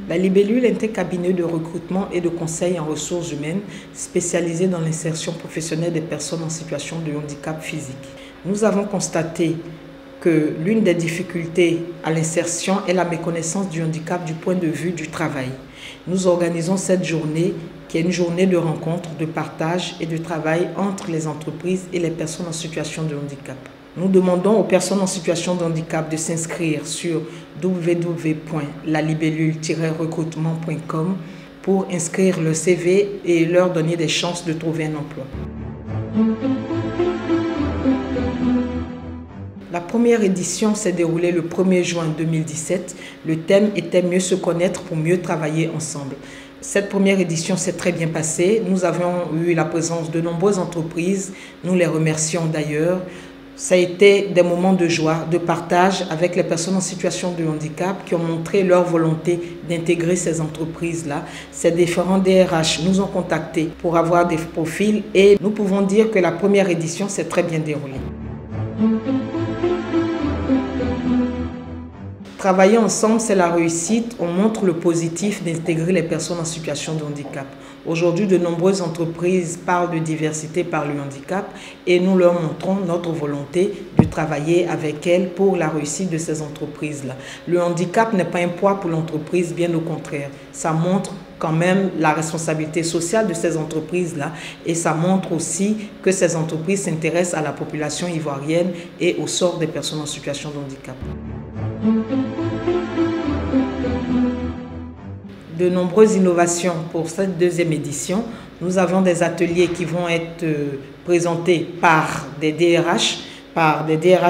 La Libellule est un cabinet de recrutement et de conseil en ressources humaines spécialisé dans l'insertion professionnelle des personnes en situation de handicap physique. Nous avons constaté que l'une des difficultés à l'insertion est la méconnaissance du handicap du point de vue du travail. Nous organisons cette journée qui est une journée de rencontre, de partage et de travail entre les entreprises et les personnes en situation de handicap. Nous demandons aux personnes en situation de handicap de s'inscrire sur www.lalibellule-recrutement.com pour inscrire leur CV et leur donner des chances de trouver un emploi. La première édition s'est déroulée le 1er juin 2017. Le thème était « Mieux se connaître pour mieux travailler ensemble ». Cette première édition s'est très bien passée. Nous avons eu la présence de nombreuses entreprises. Nous les remercions d'ailleurs. Ça a été des moments de joie, de partage avec les personnes en situation de handicap qui ont montré leur volonté d'intégrer ces entreprises-là. Ces différents DRH nous ont contactés pour avoir des profils et nous pouvons dire que la première édition s'est très bien déroulée. Travailler ensemble, c'est la réussite. On montre le positif d'intégrer les personnes en situation de handicap. Aujourd'hui, de nombreuses entreprises parlent de diversité par le handicap et nous leur montrons notre volonté de travailler avec elles pour la réussite de ces entreprises-là. Le handicap n'est pas un poids pour l'entreprise, bien au contraire. Ça montre quand même la responsabilité sociale de ces entreprises-là et ça montre aussi que ces entreprises s'intéressent à la population ivoirienne et au sort des personnes en situation de handicap. De nombreuses innovations pour cette deuxième édition. Nous avons des ateliers qui vont être présentés par des DRH,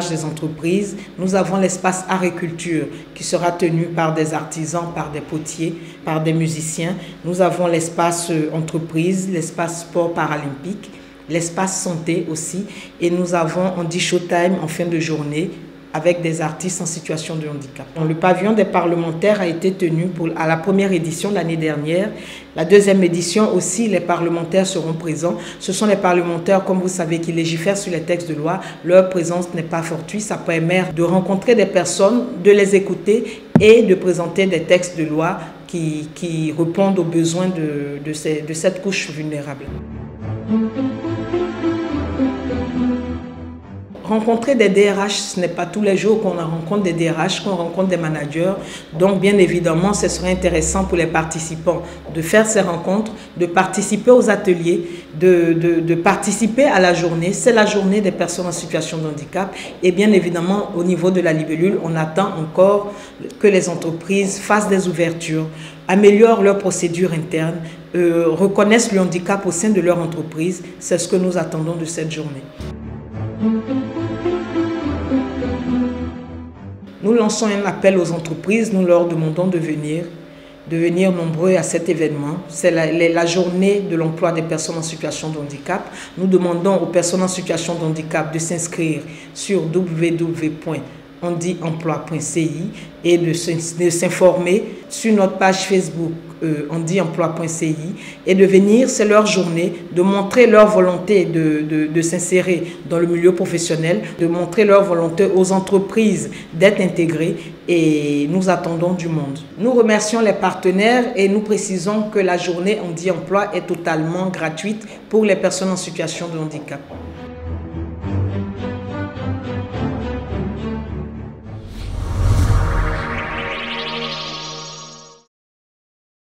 des entreprises. Nous avons l'espace agriculture qui sera tenu par des artisans, par des potiers, par des musiciens. Nous avons l'espace entreprise, l'espace sport paralympique, l'espace santé aussi. Et nous avons Andy Showtime en fin de journée avec des artistes en situation de handicap. Le pavillon des parlementaires a été tenu à la première édition l'année dernière. La deuxième édition aussi, les parlementaires seront présents. Ce sont les parlementaires, comme vous savez, qui légifèrent sur les textes de loi. Leur présence n'est pas fortuite. Ça permet de rencontrer des personnes, de les écouter et de présenter des textes de loi qui répondent aux besoins de cette couche vulnérable. Rencontrer des DRH, ce n'est pas tous les jours qu'on rencontre des DRH, qu'on rencontre des managers. Donc, bien évidemment, ce serait intéressant pour les participants de faire ces rencontres, de participer aux ateliers, de participer à la journée. C'est la journée des personnes en situation de handicap. Et bien évidemment, au niveau de la libellule, on attend encore que les entreprises fassent des ouvertures, améliorent leurs procédures internes, reconnaissent le handicap au sein de leur entreprise. C'est ce que nous attendons de cette journée. Nous lançons un appel aux entreprises, nous leur demandons de venir nombreux à cet événement. C'est la journée de l'emploi des personnes en situation de handicap. Nous demandons aux personnes en situation de handicap de s'inscrire sur www.handymploi.ci et de s'informer sur notre page Facebook handymploi.ci et de venir, c'est leur journée, de montrer leur volonté de s'insérer dans le milieu professionnel, de montrer leur volonté aux entreprises d'être intégrées et nous attendons du monde. Nous remercions les partenaires et nous précisons que la journée Handy Emploi est totalement gratuite pour les personnes en situation de handicap.